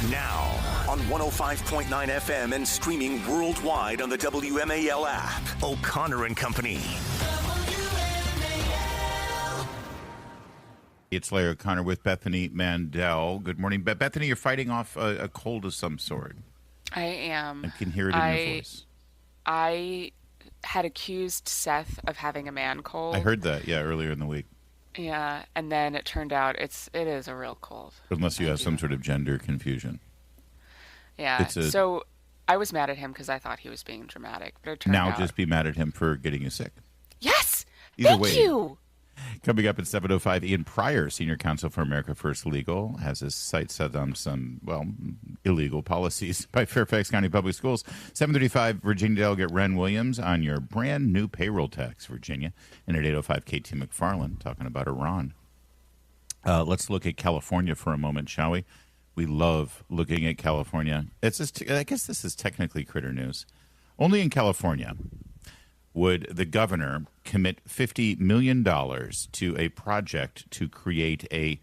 Now, on 105.9 FM and streaming worldwide on the WMAL app. O'Connor and Company. It's Larry O'Connor with Bethany Mandel. Good morning. Bethany, you're fighting off a cold of some sort. I am. I can hear it in your voice. I had accused Seth of having a man cold. I heard that, earlier in the week. Yeah, and then it turned out it is a real cold. Unless you have some sort of gender confusion. Yeah, so I was mad at him because I thought he was being dramatic. But it turned out... Now just be mad at him for getting you sick. Yes! Thank you! Coming up at 7:05, Ian Pryor, Senior Counsel for America First Legal, has his sights set on some, illegal policies by Fairfax County Public Schools. 7:35, Virginia Delegate Ren Williams on your brand new payroll tax, Virginia. And at 8:05, KT McFarland talking about Iran. Let's look at California for a moment, shall we? We love looking at California. I guess this is technically critter news. Only in California would the governor commit $50 million to a project to create a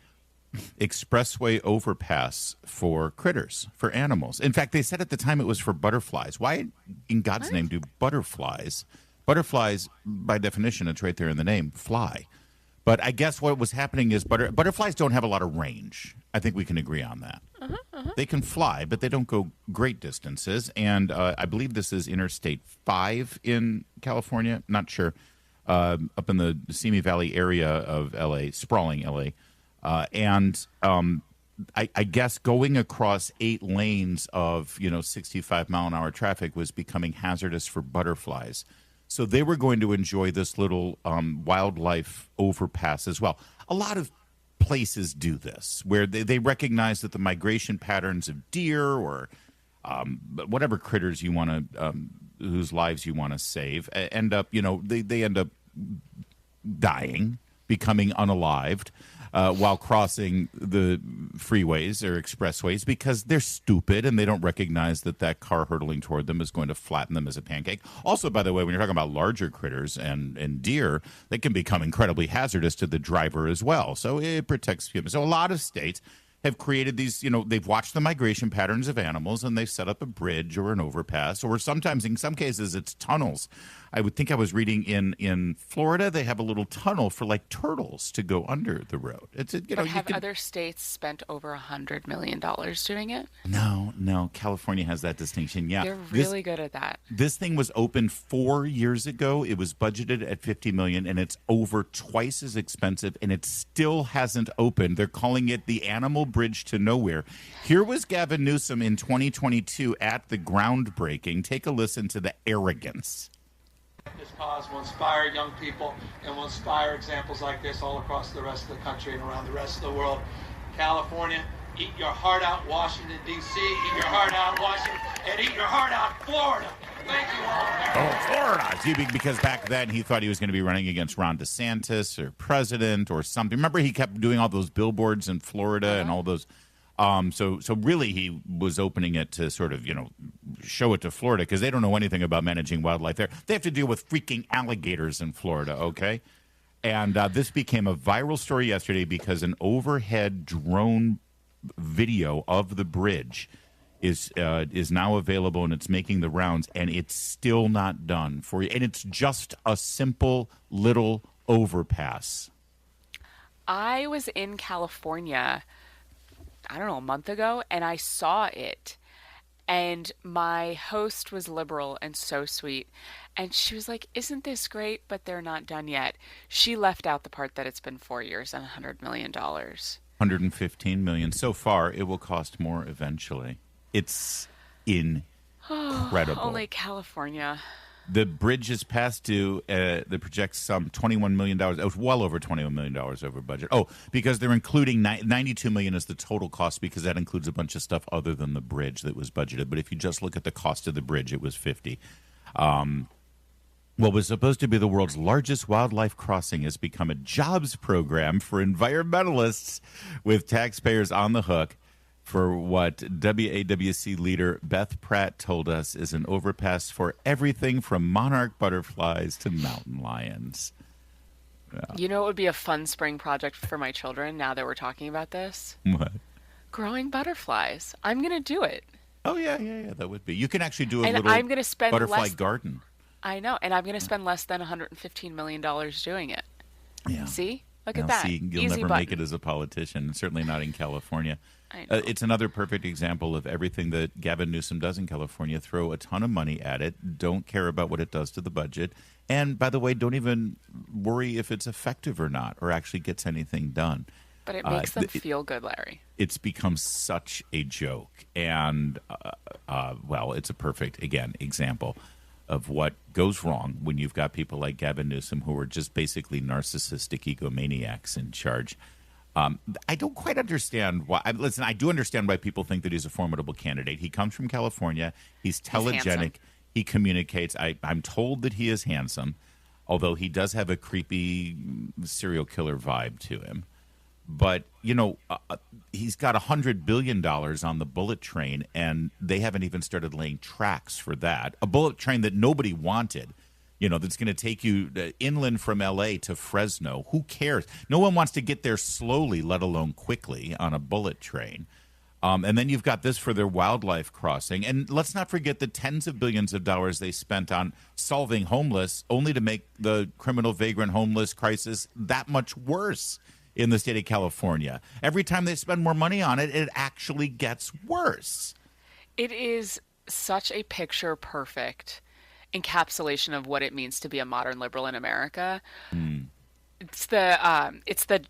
expressway overpass for critters, for animals. In fact, they said at the time it was for butterflies. Why in God's name do butterflies? Butterflies, by definition, it's right there in the name, fly. But I guess what was happening is butterflies don't have a lot of range. I think we can agree on that. They can fly, but they don't go great distances. And I believe this is Interstate 5 in California. Not sure. Up in the Simi Valley area of L.A., sprawling L.A. I guess going across 8 lanes of 65-mile-an-hour traffic was becoming hazardous for butterflies. So they were going to enjoy this little wildlife overpass as well. A lot of places do this, where they recognize that the migration patterns of deer or whatever critters you want to, whose lives you want to save, end up, they end up dying, becoming unalived while crossing the freeways or expressways because they're stupid and they don't recognize that car hurtling toward them is going to flatten them as a pancake. Also, by the way, when you're talking about larger critters and deer, they can become incredibly hazardous to the driver as well. So it protects humans. So a lot of states have created these, they've watched the migration patterns of animals and they've set up a bridge or an overpass, or sometimes in some cases it's tunnels. I would think I was reading in Florida, they have a little tunnel for like turtles to go under the road. Have other states spent over $100 million doing it? No. California has that distinction. Yeah. They're really good at that. This thing was opened 4 years ago. It was budgeted at $50 million and it's over twice as expensive and it still hasn't opened. They're calling it the Animal Bridge to Nowhere. Here was Gavin Newsom in 2022 at the groundbreaking. Take a listen to the arrogance. This cause will inspire young people and will inspire examples like this all across the rest of the country and around the rest of the world. California, eat your heart out. Washington, D.C., eat your heart out. Washington, and eat your heart out. Florida. Thank you all. Oh, Florida. Because back then he thought he was going to be running against Ron DeSantis or president or something. Remember he kept doing all those billboards in Florida and all those. So really he was opening it to sort of, show it to Florida because they don't know anything about managing wildlife there. They have to deal with freaking alligators in Florida, okay? And this became a viral story yesterday because an overhead drone video of the bridge is now available and it's making the rounds and it's still not done for you. And it's just a simple little overpass. I was in California a month ago, and I saw it. And my host was liberal and so sweet. And she was like, isn't this great? But they're not done yet. She left out the part that it's been 4 years and $100 million. $115 million. So far, it will cost more eventually. It's incredible. Only California. The bridge is past due. That projects some $21 million. It was well over $21 million over budget. Oh, because they're including $92 million as the total cost because that includes a bunch of stuff other than the bridge that was budgeted. But if you just look at the cost of the bridge, it was $50. What was supposed to be the world's largest wildlife crossing has become a jobs program for environmentalists with taxpayers on the hook for what WAWC leader Beth Pratt told us is an overpass for everything from monarch butterflies to mountain lions. Yeah. You know, it would be a fun spring project for my children now that we're talking about this? What? growing butterflies. I'm going to do it. Oh, yeah. That would be. You can actually do a And little I'm going to spend butterfly garden. I know. And I'm going to spend less than $115 million doing it. Yeah. See? Look Now, at that. see, you'll Easy never button. make it as a politician, certainly not in California. I know. It's another perfect example of everything that Gavin Newsom does in California. Throw a ton of money at it, don't care about what it does to the budget, and, by the way, don't even worry if it's effective or not or actually gets anything done. But it makes them feel good, Larry. It's become such a joke. And, well, it's a perfect, again, example of what goes wrong when you've got people like Gavin Newsom who are just basically narcissistic egomaniacs in charge. I don't quite understand why. Listen, I do understand why people think that he's a formidable candidate. He comes from California. He's telegenic. He communicates. I'm told that he is handsome, although he does have a creepy serial killer vibe to him. But, he's got $100 billion on the bullet train, and they haven't even started laying tracks for that. A bullet train that nobody wanted, that's going to take you inland from L.A. to Fresno. Who cares? No one wants to get there slowly, let alone quickly, on a bullet train. And then you've got this for their wildlife crossing. And let's not forget the tens of billions of dollars they spent on solving homeless, only to make the criminal vagrant homeless crisis that much worse in the state of California. Every time they spend more money on it, it actually gets worse. It is such a picture-perfect encapsulation of what it means to be a modern liberal in America. It's the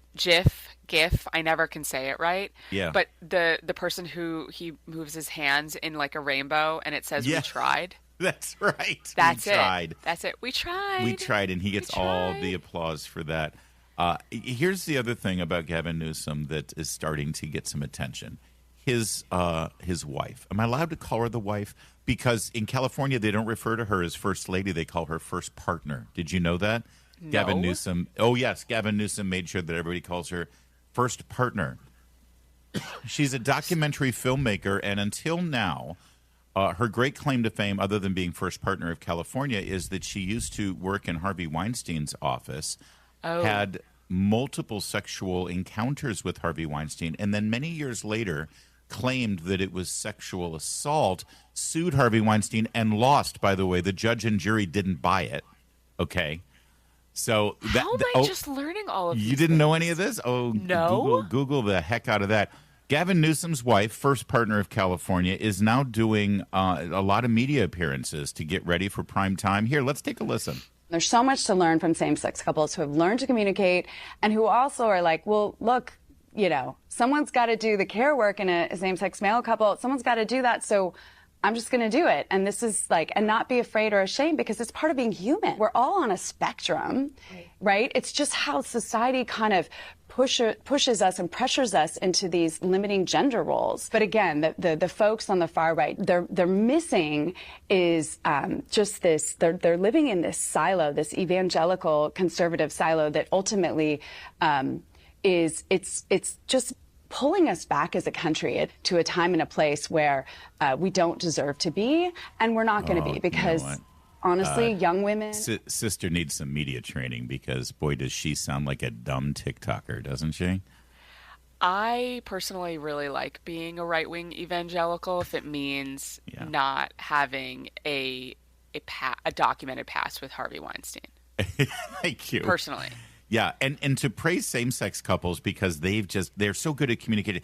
GIF. I never can say it right. Yeah. But the person who he moves his hands in like a rainbow and it says "We tried." That's right. That's we it. Tried. That's it. We tried. We tried, and he gets all the applause for that. Here's the other thing about Gavin Newsom that is starting to get some attention. His wife. Am I allowed to call her the wife? Because in California, they don't refer to her as first lady. They call her first partner. Did you know that? No. Gavin Newsom. Oh, yes. Gavin Newsom made sure that everybody calls her first partner. She's a documentary filmmaker, and until now, her great claim to fame, other than being first partner of California, is that she used to work in Harvey Weinstein's office, had multiple sexual encounters with Harvey Weinstein, and then many years later claimed that it was sexual assault, sued Harvey Weinstein, and lost, by the way. The judge and jury didn't buy it. Okay? So how am I just learning all of these You didn't things? know any of this? Oh, no. Google the heck out of that. Gavin Newsom's wife, first partner of California, is now doing a lot of media appearances to get ready for prime time. Here, let's take a listen. There's so much to learn from same-sex couples who have learned to communicate and who also are like, well, look, someone's got to do the care work in a same-sex male couple. Someone's got to do that. So I'm just going to do it. And this is and not be afraid or ashamed because it's part of being human. We're all on a spectrum, right? It's just how society kind of pushes us and pressures us into these limiting gender roles. But again, the folks on the far right, they're missing is just this. They're living in this silo, this evangelical conservative silo that ultimately it's just pulling us back as a country to a time and a place where we don't deserve to be, and we're not going to be because. Honestly, young women. Sister needs some media training because, boy, does she sound like a dumb TikToker, doesn't she? I personally really like being a right-wing evangelical if it means not having a documented past with Harvey Weinstein. Thank you. Personally. Yeah, and to praise same-sex couples because they're so good at communicating.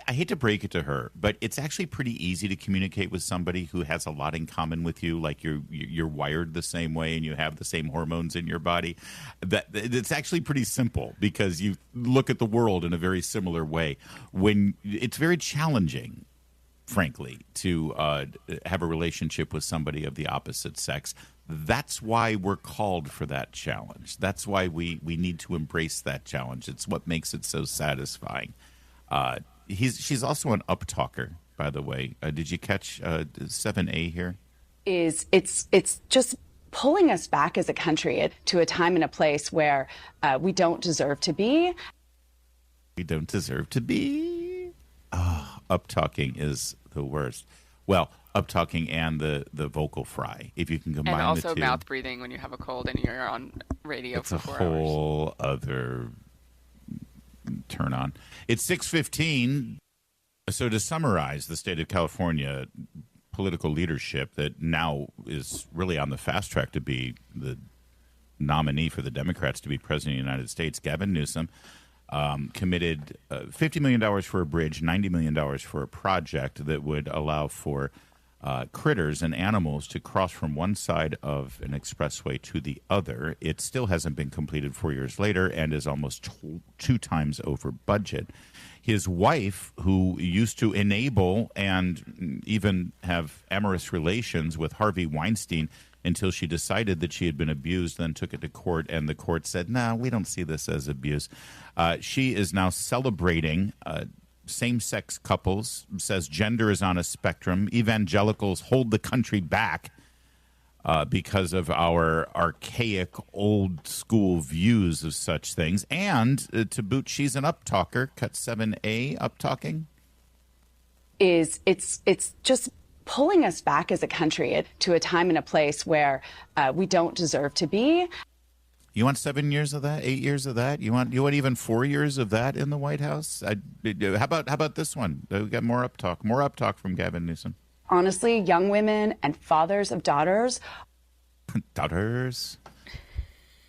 I hate to break it to her, but it's actually pretty easy to communicate with somebody who has a lot in common with you, like you're wired the same way and you have the same hormones in your body. That it's actually pretty simple because you look at the world in a very similar way. When it's very challenging, frankly, to have a relationship with somebody of the opposite sex. That's why we're called for that challenge. That's why we need to embrace that challenge. It's what makes it so satisfying. She's also an uptalker, by the way. Did you catch 7A here? It's just pulling us back as a country to a time and a place where we don't deserve to be. We don't deserve to be. Oh, uptalking is the worst. Well, uptalking and the vocal fry, if you can combine the two. And also mouth breathing when you have a cold and you're on radio for 4 hours. It's a whole other turn on. It's 6:15. So to summarize, the state of California political leadership that now is really on the fast track to be the nominee for the Democrats to be president of the United States, Gavin Newsom, committed $50 million for a bridge, $90 million for a project that would allow for critters and animals to cross from one side of an expressway to the other. It still hasn't been completed 4 years later and is almost two times over budget. His wife, who used to enable and even have amorous relations with Harvey Weinstein until she decided that she had been abused, then took it to court, and the court said, no, we don't see this as abuse. She is now celebrating same-sex couples, says gender is on a spectrum. Evangelicals hold the country back because of our archaic, old-school views of such things. And to boot, she's an uptalker. Cut 7A, uptalking. It's just pulling us back as a country to a time and a place where we don't deserve to be. You want 7 years of that? 8 years of that? You want even 4 years of that in the White House? How about this one? We got more uptalk from Gavin Newsom. Honestly, young women and fathers of daughters. Daughters.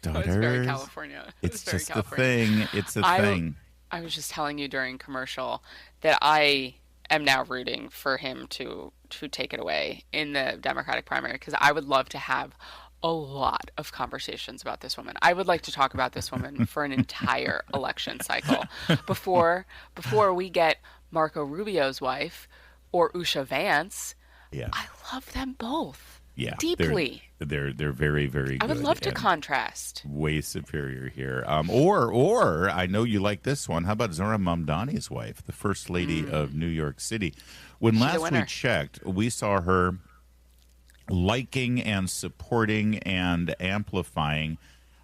It's very California. It's very just California. a thing. It's a thing. I was just telling you during commercial that I am now rooting for him to take it away in the Democratic primary, because I would love to have a lot of conversations about this woman. I would like to talk about this woman for an entire election cycle before we get Marco Rubio's wife or Usha Vance. Yeah. I love them both. Yeah, deeply. They're very, very good. I would love to contrast. Way superior here. Or I know you like this one. How about Zohran Mamdani's wife, the first lady of New York City? When last we checked, we saw her liking and supporting and amplifying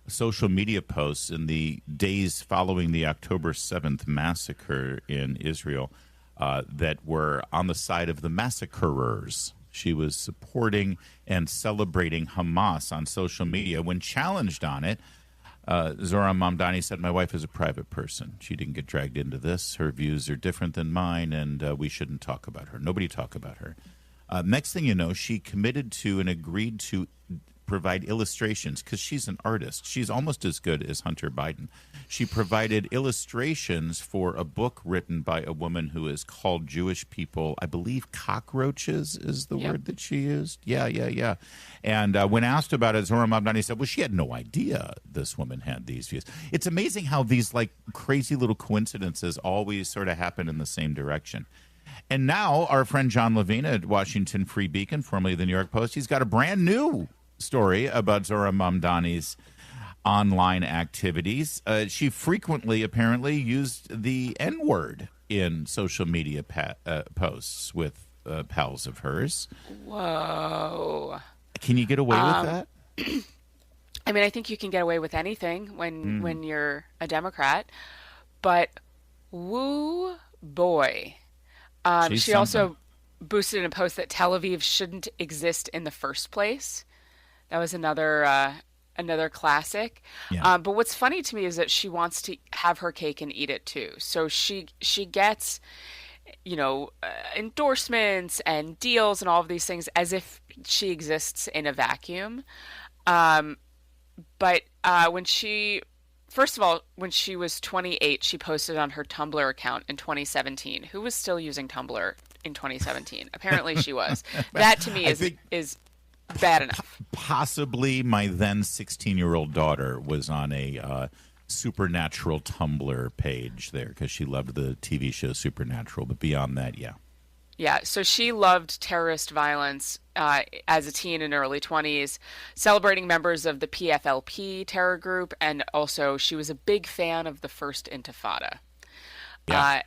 social media posts in the days following the October 7th massacre in Israel that were on the side of the massacrers. She was supporting and celebrating Hamas on social media. When challenged on it, Zohran Mamdani said, my wife is a private person. She didn't get dragged into this. Her views are different than mine, and we shouldn't talk about her. Nobody talk about her. Next thing you know, she committed to and agreed to provide illustrations, because she's an artist. She's almost as good as Hunter Biden. She provided illustrations for a book written by a woman who is called Jewish people, I believe cockroaches is the word that she used. Yeah. And when asked about it, Zohran Mamdani said, well, she had no idea this woman had these views. It's amazing how these like crazy little coincidences always sort of happen in the same direction. And now our friend John Levine at Washington Free Beacon, formerly the New York Post, he's got a brand new story about Zohran Mamdani's online activities. She frequently, apparently, used the N-word in social media posts with pals of hers. Whoa. Can you get away with that? I mean, I think you can get away with anything when you're a Democrat. But woo boy. She also boosted in a post that Tel Aviv shouldn't exist in the first place. That was another classic. Yeah. But what's funny to me is that she wants to have her cake and eat it too. So she gets, endorsements and deals and all of these things as if she exists in a vacuum. But when she was 28, she posted on her Tumblr account in 2017. Who was still using Tumblr in 2017? Apparently she was. That to me is bad enough. Possibly my then 16-year-old daughter was on a Supernatural Tumblr page there because she loved the TV show Supernatural. But beyond that, yeah. Yeah, so she loved terrorist violence as a teen in her early 20s, celebrating members of the PFLP terror group, and also she was a big fan of the First Intifada. Yeah.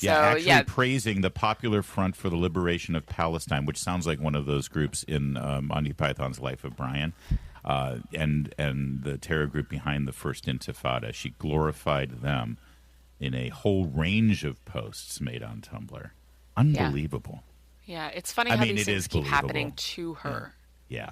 Actually praising the Popular Front for the Liberation of Palestine, which sounds like one of those groups in Monty Python's Life of Brian, and the terror group behind the First Intifada. She glorified them in a whole range of posts made on Tumblr. Unbelievable. Yeah, it's funny how these things keep happening to her. Yeah,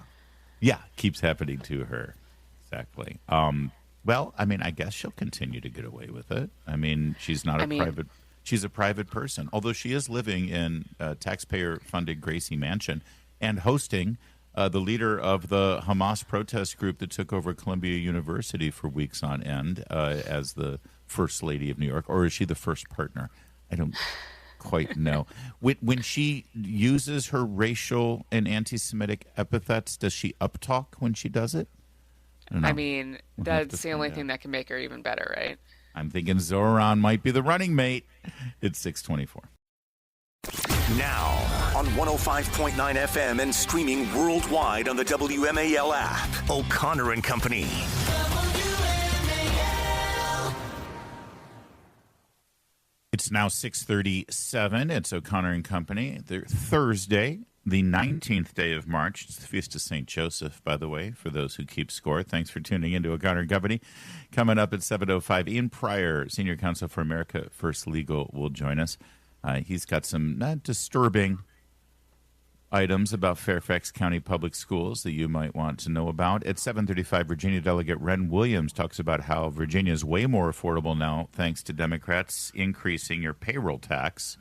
keeps happening to her. Exactly. Well, I mean, I guess she'll continue to get away with it. I mean, she's not a She's a private person, although she is living in a taxpayer-funded Gracie Mansion and hosting the leader of the Hamas protest group that took over Columbia University for weeks on end as the First Lady of New York. Or is she the first partner? I don't quite know. When she uses her racial and anti-Semitic epithets, does she uptalk when she does it? I mean, that's the only thing that can make her even better, right? I'm thinking Zoran might be the running mate. It's 6:24. Now on 105.9 FM and streaming worldwide on the WMAL app. O'Connor and Company. It's now 6:37. It's O'Connor and Company. Thursday, the 19th day of March. It's the Feast of St. Joseph, by the way, for those who keep score. Thanks for tuning into O'Connor and Company. Coming up at 7:05, Ian Pryor, Senior Counsel for America First Legal, will join us. He's got some disturbing items about Fairfax County Public Schools that you might want to know about. At 7:35, Virginia Delegate Ren Williams talks about how Virginia is way more affordable now thanks to Democrats increasing your payroll tax.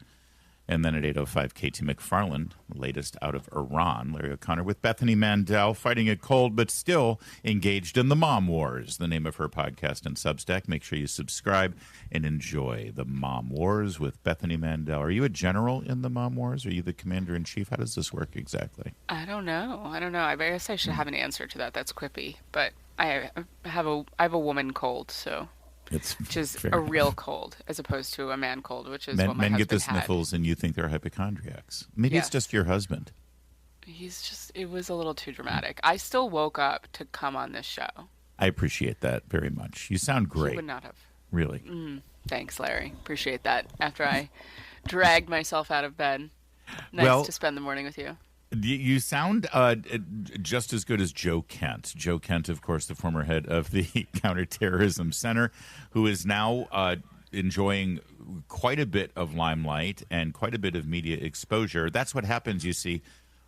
And then at 8:05, Katie McFarland, latest out of Iran. Larry O'Connor with Bethany Mandel, fighting a cold but still engaged in the Mom Wars, the name of her podcast and Substack. Make sure you subscribe and enjoy the Mom Wars with Bethany Mandel. Are you a general in the Mom Wars? Are you the commander-in-chief? How does this work exactly? I don't know. I guess I should have an answer to that. That's quippy. But I have a woman cold, so... which is a real cold as opposed to a man cold, which is what my husband had. Men get the sniffles and you think they're hypochondriacs. Maybe it's just your husband. It was a little too dramatic. I still woke up to come on this show. I appreciate that very much. You sound great. You would not have. Really. Thanks, Larry. Appreciate that. After I dragged myself out of bed. Nice to spend the morning with you. You sound just as good as Joe Kent. Joe Kent, of course, the former head of the Counterterrorism Center, who is now enjoying quite a bit of limelight and quite a bit of media exposure. That's what happens, you see,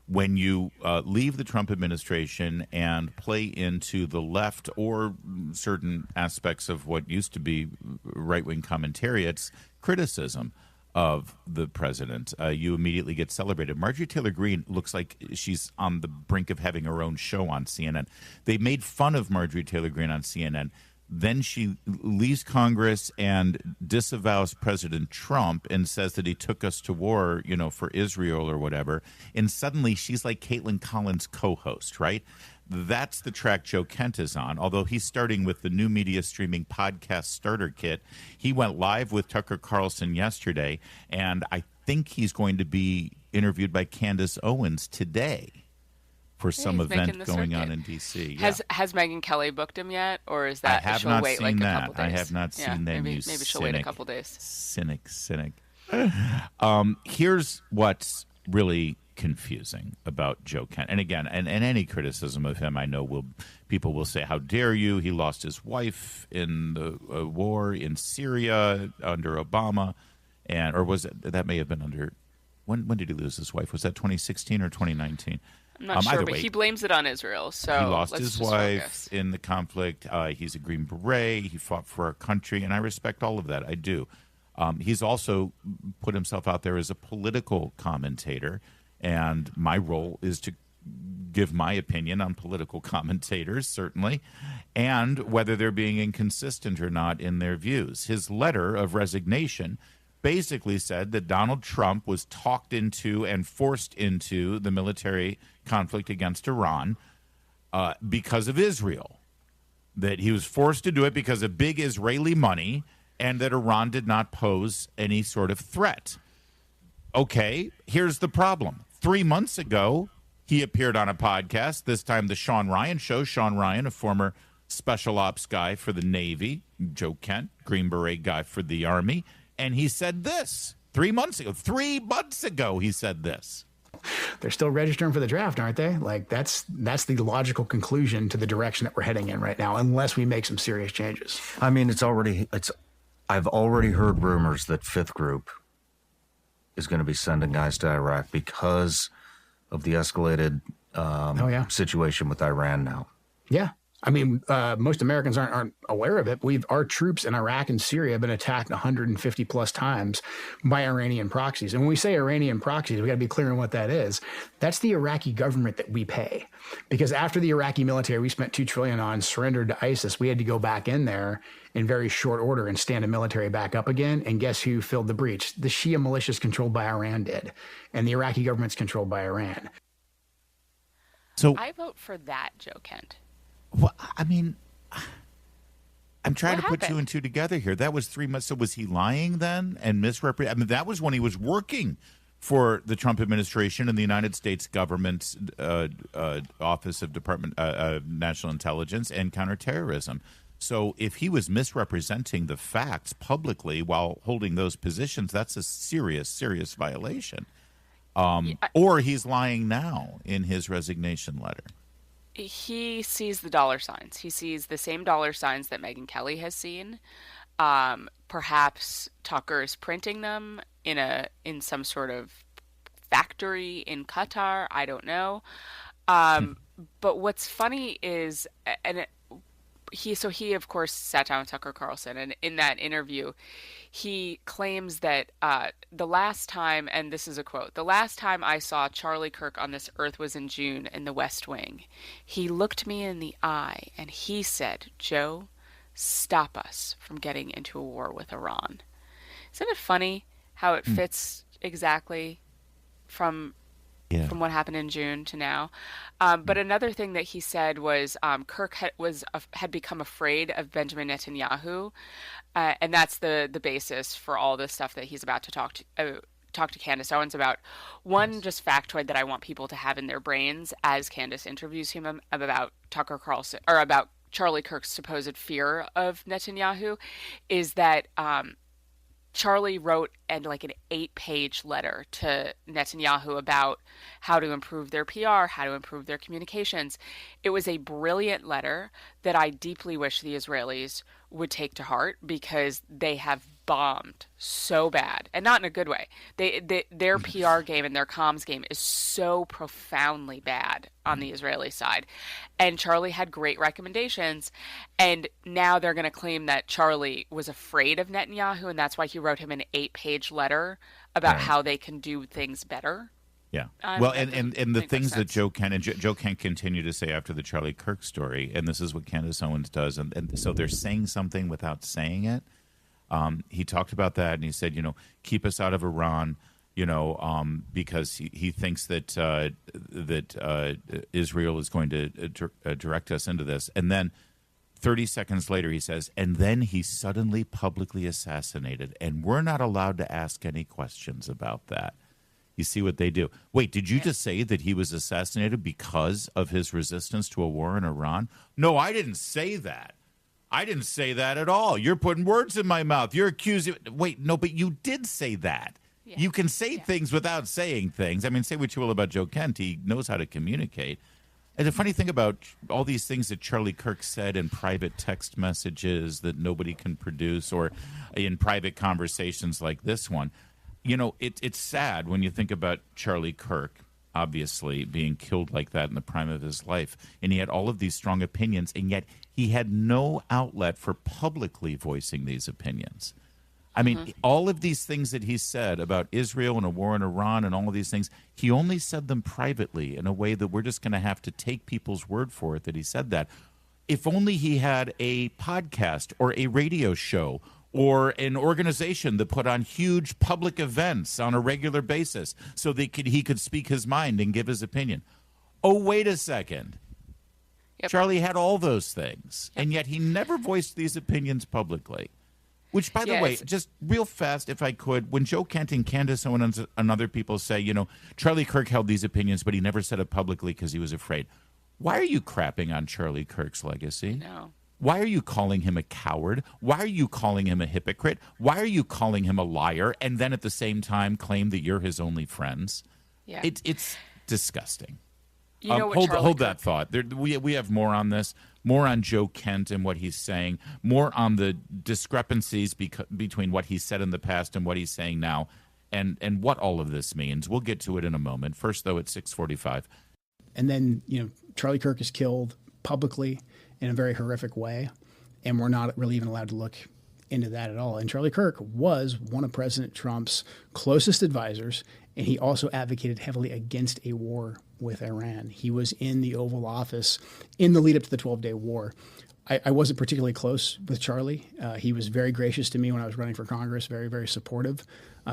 when you leave the Trump administration and play into the left or certain aspects of what used to be right-wing commentary. It's criticism of the president. You immediately get celebrated. Marjorie Taylor Greene looks like she's on the brink of having her own show on CNN. They made fun of Marjorie Taylor Greene on CNN. Then she leaves Congress and disavows President Trump and says that he took us to war, for Israel or whatever. And suddenly she's like Caitlin Collins' co-host, right? That's the track Joe Kent is on, although he's starting with the new media streaming podcast starter kit. He went live with Tucker Carlson yesterday, and I think he's going to be interviewed by Candace Owens today for some event going on in D.C. Yeah. Has Megyn Kelly booked him yet, or is that she'll wait like a couple days? I have not seen that. Maybe she'll wait a couple days. Cynic. Here's what's really confusing about Joe Kent. And again, and any criticism of him, I know people will say, how dare you? He lost his wife in the war in Syria under Obama. Or was it, that may have been under, when did he lose his wife? Was that 2016 or 2019? I'm not sure, but he blames it on Israel. So he lost his wife in the conflict. He's a Green Beret. He fought for our country, and I respect all of that. I do. He's also put himself out there as a political commentator, and my role is to give my opinion on political commentators, certainly, and whether they're being inconsistent or not in their views. His letter of resignation basically said that Donald Trump was talked into and forced into the military conflict against Iran because of Israel, that he was forced to do it because of big Israeli money, and that Iran did not pose any sort of threat. Okay, here's the problem. 3 months ago, he appeared on a podcast, this time the Sean Ryan Show. Sean Ryan, a former special ops guy for the Navy, Joe Kent, Green Beret guy for the Army, and he said this 3 months ago. 3 months ago, he said this. They're still registering for the draft, aren't they? Like, that's the logical conclusion to the direction that we're heading in right now, unless we make some serious changes. I mean, I've already heard rumors that Fifth Group is going to be sending guys to Iraq because of the escalated situation with Iran now. Yeah. I mean, most Americans aren't aware of it. Our troops in Iraq and Syria have been attacked 150 plus times by Iranian proxies. And when we say Iranian proxies, we got to be clear on what that is. That's the Iraqi government that we pay. Because after the Iraqi military, we spent $2 trillion on, surrendered to ISIS, we had to go back in there in very short order and stand the military back up again. And guess who filled the breach? The Shia militias controlled by Iran did. And the Iraqi government's controlled by Iran. So I vote for that, Joe Kent. Well, I mean, I'm trying What to put two happened? and two together here. That was 3 months. So was he lying then and misrepresenting? I mean, that was when he was working for the Trump administration and the United States government's Office of National Intelligence and Counterterrorism. So if he was misrepresenting the facts publicly while holding those positions, that's a serious, serious violation. Or he's lying now in his resignation letter. He sees the dollar signs. He sees the same dollar signs that Megyn Kelly has seen. Perhaps Tucker is printing them in some sort of factory in Qatar. I don't know. But what's funny is, he of course sat down with Tucker Carlson, and in that interview, he claims that the last time, and this is a quote, "The last time I saw Charlie Kirk on this earth was in June in the West Wing. He looked me in the eye and he said, 'Joe, stop us from getting into a war with Iran.'" Isn't it funny how it fits exactly from what happened in June to now? But another thing that he said was Kirk had become afraid of Benjamin Netanyahu, and that's the basis for all this stuff that he's about to talk to Candace Owens about. One just factoid that I want people to have in their brains as Candace interviews him about Tucker Carlson, or about Charlie Kirk's supposed fear of Netanyahu, is that Charlie wrote an 8-page letter to Netanyahu about how to improve their PR, how to improve their communications. It was a brilliant letter that I deeply wish the Israelis would take to heart, because they have bombed so bad, and not in a good way. Their PR game and their comms game is so profoundly bad on the Israeli side. And Charlie had great recommendations, and now they're going to claim that Charlie was afraid of Netanyahu, and that's why he wrote him an 8-page letter about how they can do things better. Yeah. Well, and the things that Joe Kent continue to say after the Charlie Kirk story, and this is what Candace Owens does, and so they're saying something without saying it. He talked about that, and he said, keep us out of Iran, because he thinks that Israel is going to direct us into this. And then 30 seconds later, he says, and then he suddenly publicly assassinated, and we're not allowed to ask any questions about that. You see what they do. Wait, did you just say that he was assassinated because of his resistance to a war in Iran? No, I didn't say that. I didn't say that at all. You're putting words in my mouth. You're accusing. Wait, no, but you did say that. Yeah. You can say things without saying things. I mean, say what you will about Joe Kent. He knows how to communicate. And the funny thing about all these things that Charlie Kirk said in private text messages that nobody can produce, or in private conversations like this one, it's sad when you think about Charlie Kirk, obviously, being killed like that in the prime of his life. And he had all of these strong opinions, and yet he had no outlet for publicly voicing these opinions. I mean, all of these things that he said about Israel and a war in Iran and all of these things, he only said them privately in a way that we're just going to have to take people's word for it that he said that. If only he had a podcast or a radio show or an organization that put on huge public events on a regular basis so he could speak his mind and give his opinion. Oh, wait a second. Yep. Charlie had all those things, and yet he never voiced these opinions publicly. Which, by the way, just real fast, if I could, when Joe Kent and Candace Owens and other people say, Charlie Kirk held these opinions, but he never said it publicly because he was afraid. Why are you crapping on Charlie Kirk's legacy? No. Why are you calling him a coward? Why are you calling him a hypocrite? Why are you calling him a liar, and then at the same time claim that you're his only friends? Yeah. It's disgusting. Hold that thought. We have more on this, more on Joe Kent and what he's saying, more on the discrepancies between what he said in the past and what he's saying now, and what all of this means. We'll get to it in a moment. First, though, at 6:45. And then, Charlie Kirk is killed publicly, in a very horrific way, and we're not really even allowed to look into that at all. And Charlie Kirk was one of President Trump's closest advisors, and he also advocated heavily against a war with Iran. He was in the Oval Office in the lead up to the 12-day war. I wasn't particularly close with Charlie. He was very gracious to me when I was running for Congress, very, very supportive.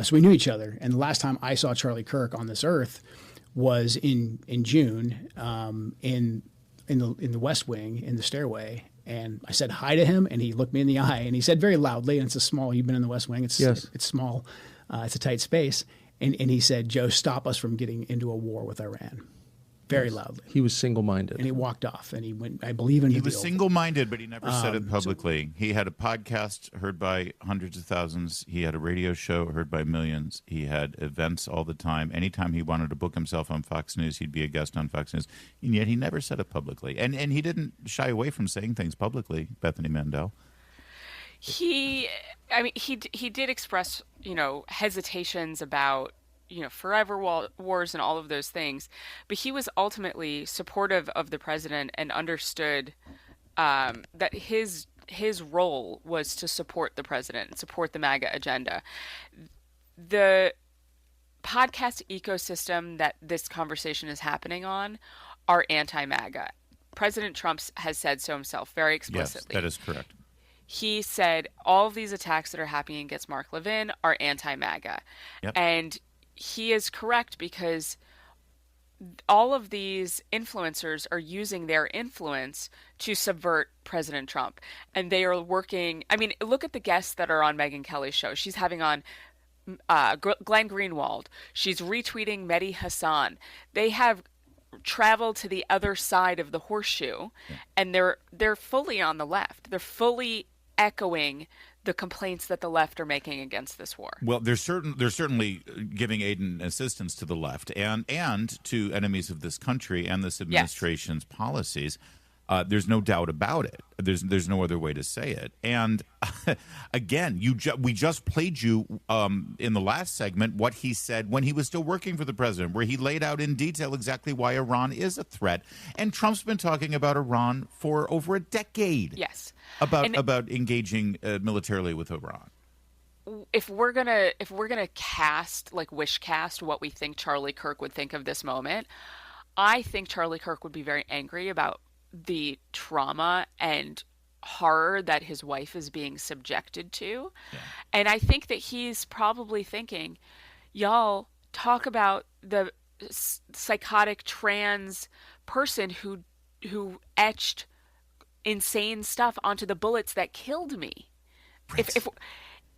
So we knew each other. And the last time I saw Charlie Kirk on this earth was in June in the West Wing, in the stairway. And I said hi to him, and he looked me in the eye, and he said very loudly, and it's a small, you've been in the West Wing, it's small, it's a tight space. And he said, "Joe, stop us from getting into a war with Iran." Very loudly. He was single-minded. And he walked off, and he went, I believe, into He was single-minded, but he never said it publicly. He had a podcast heard by hundreds of thousands. He had a radio show heard by millions. He had events all the time. Anytime he wanted to book himself on Fox News, he'd be a guest on Fox News. And yet he never said it publicly. And he didn't shy away from saying things publicly, Bethany Mandel. He did express, hesitations about, forever wars and all of those things, but he was ultimately supportive of the president and understood that his role was to support the president and support the MAGA agenda. The podcast ecosystem that this conversation is happening on are anti-MAGA. President Trump has said so himself very explicitly. Yes, that is correct. He said all of these attacks that are happening against Mark Levin are anti-MAGA. Yep. And he is correct, because all of these influencers are using their influence to subvert President Trump. And they are working. I mean, look at the guests that are on Megyn Kelly's show. She's having on Glenn Greenwald. She's retweeting Mehdi Hassan. They have traveled to the other side of the horseshoe, and they're fully on the left. They're fully echoing the complaints that the left are making against this war. Well, they're certainly giving aid and assistance to the left and to enemies of this country and this administration's policies. There's no doubt about it. There's no other way to say it. And again, we just played you in the last segment what he said when he was still working for the president, where he laid out in detail exactly why Iran is a threat. And Trump's been talking about Iran for over a decade. Yes, about engaging militarily with Iran. If we're gonna cast, like wish cast, what we think Charlie Kirk would think of this moment, I think Charlie Kirk would be very angry about the trauma and horror that his wife is being subjected to. Yeah. And I think that he's probably thinking, y'all talk about the psychotic trans person who etched insane stuff onto the bullets that killed me.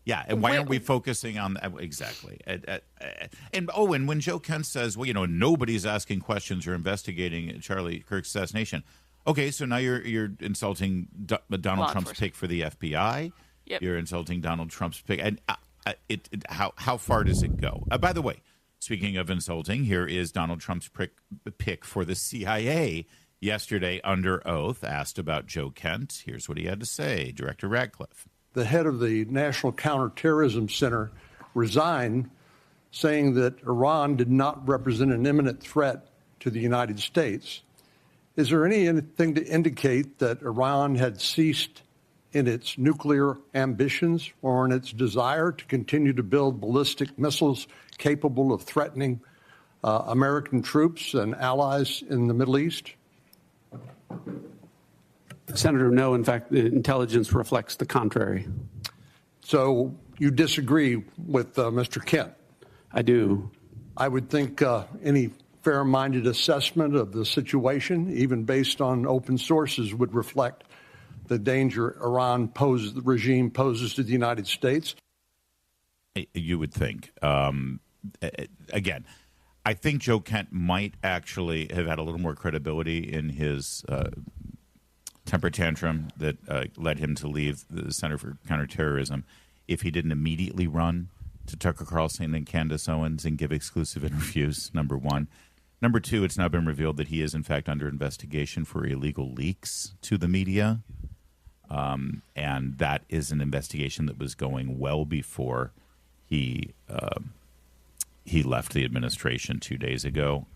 And why aren't we focusing on that? Exactly. And when Joe Kent says, well, nobody's asking questions or investigating Charlie Kirk's assassination. Okay, so now you're insulting Donald Trump's pick for the FBI. Yep. You're insulting Donald Trump's pick. And how far does it go? By the way, speaking of insulting, here is Donald Trump's pick for the CIA yesterday under oath, asked about Joe Kent. Here's what he had to say. Director Radcliffe. The head of the National Counterterrorism Center resigned, saying that Iran did not represent an imminent threat to the United States. Is there anything to indicate that Iran had ceased in its nuclear ambitions or in its desire to continue to build ballistic missiles capable of threatening American troops and allies in the Middle East? Senator, no. In fact, the intelligence reflects the contrary. So you disagree with Mr. Kent? I do. I would think any fair-minded assessment of the situation, even based on open sources, would reflect the danger the regime poses to the United States. You would think. Again, I think Joe Kent might actually have had a little more credibility in his temper tantrum that led him to leave the Center for Counterterrorism if he didn't immediately run to Tucker Carlson and Candace Owens and give exclusive interviews, number one. Number two, it's now been revealed that he is, in fact, under investigation for illegal leaks to the media. And that is an investigation that was going well before he left the administration 2 days ago.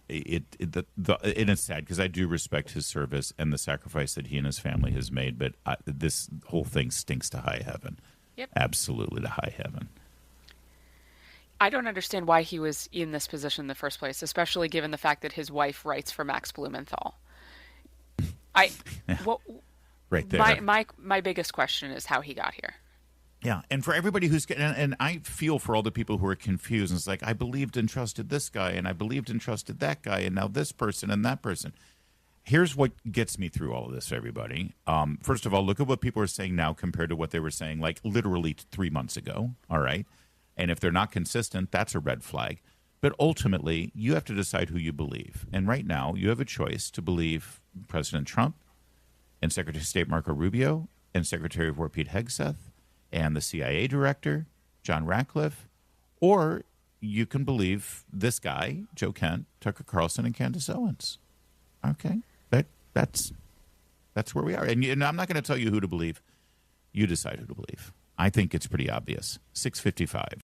and it's sad because I do respect his service and the sacrifice that he and his family has made, but this whole thing stinks to high heaven. Yep. Absolutely to high heaven. I don't understand why he was in this position in the first place, especially given the fact that his wife writes for Max Blumenthal. Right there. My biggest question is how he got here. Yeah, and for everybody who's and I feel for all the people who are confused. And it's like, I believed and trusted this guy, and I believed and trusted that guy, and now this person and that person. Here's what gets me through all of this, everybody. First of all, look at what people are saying now compared to what they were saying like literally 3 months ago, all right? And if they're not consistent, that's a red flag. But ultimately, you have to decide who you believe. And right now, you have a choice to believe President Trump and Secretary of State Marco Rubio and Secretary of War Pete Hegseth and the CIA director, John Ratcliffe, or you can believe this guy, Joe Kent, Tucker Carlson, and Candace Owens. Okay? That's where we are. And I'm not going to tell you who to believe. You decide who to believe. I think it's pretty obvious. 6:55.